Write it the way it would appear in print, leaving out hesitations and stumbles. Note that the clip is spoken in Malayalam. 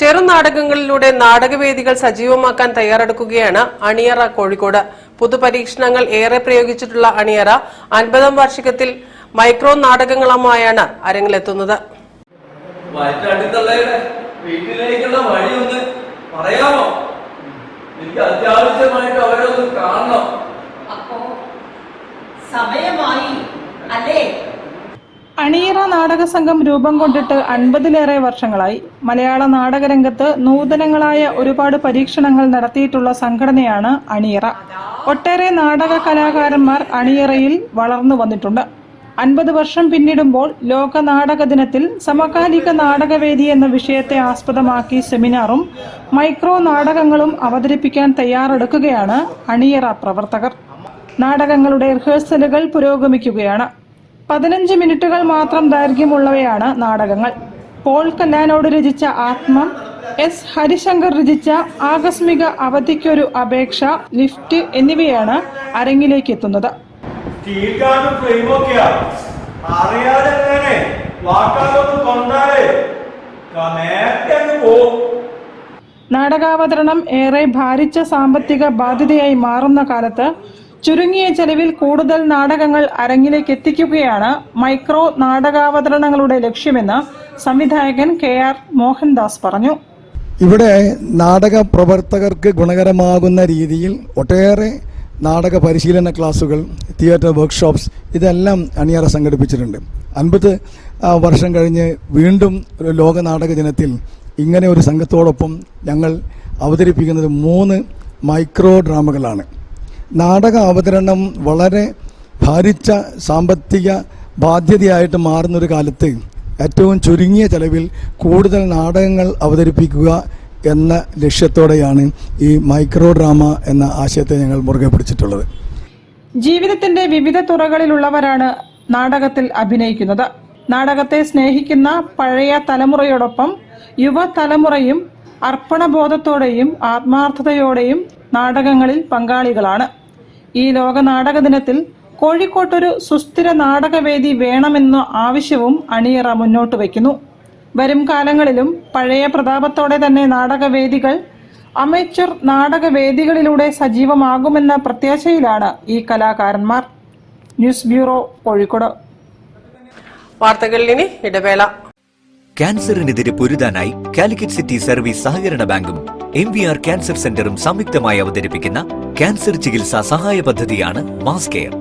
ചെറുനാടകങ്ങളിലൂടെ നാടകവേദികൾ സജീവമാക്കാൻ തയ്യാറെടുക്കുകയാണ് അണിയറ കോഴിക്കോട്. പുതുപരീക്ഷണങ്ങൾ ഏറെ പ്രയോഗിച്ചിട്ടുള്ള അണിയറ 50ാം വാർഷികത്തിൽ മൈക്രോ നാടകങ്ങളുമായാണ് അരങ്ങിലെത്തുന്നത്. വീട്ടിലേക്കുള്ള വഴി ഒന്ന് പറയാമോ? എനിക്ക് അത്യാവശ്യമായിട്ട് അവരൊന്ന് കാണണം. അപ്പോ സമയമായി അല്ലേ? അണിയറ നാടക സംഘം രൂപം കൊണ്ടിട്ട് 50ലേറെ വർഷങ്ങളായി. മലയാള നാടകരംഗത്ത് നൂതനങ്ങളായ ഒരുപാട് പരീക്ഷണങ്ങൾ നടത്തിയിട്ടുള്ള സംഘടനയാണ് അണിയറ. ഒട്ടേറെ നാടക കലാകാരന്മാർ അണിയറയിൽ വളർന്നു വന്നിട്ടുണ്ട്. 50 വർഷം പിന്നിടുമ്പോൾ ലോക നാടക ദിനത്തിൽ സമകാലിക നാടകവേദി എന്ന വിഷയത്തെ ആസ്പദമാക്കി സെമിനാറും മൈക്രോ നാടകങ്ങളും അവതരിപ്പിക്കാൻ തയ്യാറെടുക്കുകയാണ് അണിയറ പ്രവർത്തകർ. നാടകങ്ങളുടെ റിഹേഴ്സലുകൾ പുരോഗമിക്കുകയാണ്. 15 മിനിറ്റുകൾ മാത്രം ദൈർഘ്യമുള്ളവയാണ് നാടകങ്ങൾ. പോൾ കല്ലാനോട് രചിച്ച ആത്മം, എസ് ഹരിശങ്കർ രചിച്ച ആകസ്മിക അവധിക്കൊരു അപേക്ഷ, ലിഫ്റ്റ് എന്നിവയാണ് അരങ്ങിലേക്ക് എത്തുന്നത്. നാടകാവതരണം ഏറെ ഭാരിച്ച സാമ്പത്തിക ബാധ്യതയായി മാറുന്ന കാലത്ത് ചുരുങ്ങിയ ചെലവിൽ കൂടുതൽ നാടകങ്ങൾ അരങ്ങിലേക്ക് എത്തിക്കുകയാണ് മൈക്രോ നാടകാവതരണങ്ങളുടെ ലക്ഷ്യമെന്ന് സംവിധായകൻ KR മോഹൻദാസ് പറഞ്ഞു. ഇവിടെ നാടക പ്രവർത്തകർക്ക് ഗുണകരമാകുന്ന രീതിയിൽ ഒട്ടേറെ നാടക പരിശീലന ക്ലാസുകൾ, തിയേറ്റർ വർക്ക്ഷോപ്സ് ഇതെല്ലാം അണിയറ സംഘടിപ്പിച്ചിട്ടുണ്ട്. 50 വർഷം കഴിഞ്ഞ് വീണ്ടും ഒരു ലോക നാടക ദിനത്തിൽ ഇങ്ങനെ ഒരു സംഘത്തോടൊപ്പം ഞങ്ങൾ അവതരിപ്പിക്കുന്നത് 3 മൈക്രോ ഡ്രാമകളാണ്. നാടക അവതരണം വളരെ ഭാരിച്ച സാമ്പത്തിക ബാധ്യതയായിട്ട് മാറുന്നൊരു കാലത്ത് ഏറ്റവും ചുരുങ്ങിയ ചെലവിൽ കൂടുതൽ നാടകങ്ങൾ അവതരിപ്പിക്കുക എന്ന ലക്ഷ്യത്തോടെയാണ് ഈ മൈക്രോ ഡ്രാമ എന്ന ആശയത്തെ ഞങ്ങൾ മുറുകെ പിടിച്ചിട്ടുള്ളത്. ജീവിതത്തിന്റെ വിവിധ തുറകളിലുള്ളവരാണ് നാടകത്തിൽ അഭിനയിക്കുന്നത്. നാടകത്തെ സ്നേഹിക്കുന്ന പഴയ തലമുറയോടൊപ്പം യുവതലമുറയും അർപ്പണബോധത്തോടെയും ആത്മാർത്ഥതയോടെയും നാടകങ്ങളിൽ പങ്കാളികളാണ്. ഈ ലോക നാടക ദിനത്തിൽ കോഴിക്കോട്ടൊരു സുസ്ഥിര നാടകവേദി വേണമെന്ന ആവശ്യവും അണിയറ മുന്നോട്ട് വയ്ക്കുന്നു. വരും കാലങ്ങളിലും പഴയ പ്രതാപത്തോടെ തന്നെ നാടകവേദികൾ അമേച്ചർ നാടകവേദികളിലൂടെ സജീവമാകുമെന്ന പ്രത്യാശയിലാണ് ഈ കലാകാരന്മാർ. News bureau, Kozhikode. വാർത്തകളിൽ ഇനി ഇടവേള. ക്യാൻസറിനെതിരെ പൊരുതാനായി കാലിക്കറ്റ് സിറ്റി സർവീസ് സഹകരണ ബാങ്കും MVR ക്യാൻസർ സെന്ററും സംയുക്തമായി അവതരിപ്പിക്കുന്ന ക്യാൻസർ ചികിത്സാ സഹായ പദ്ധതിയാണ് മാസ് കെയർ.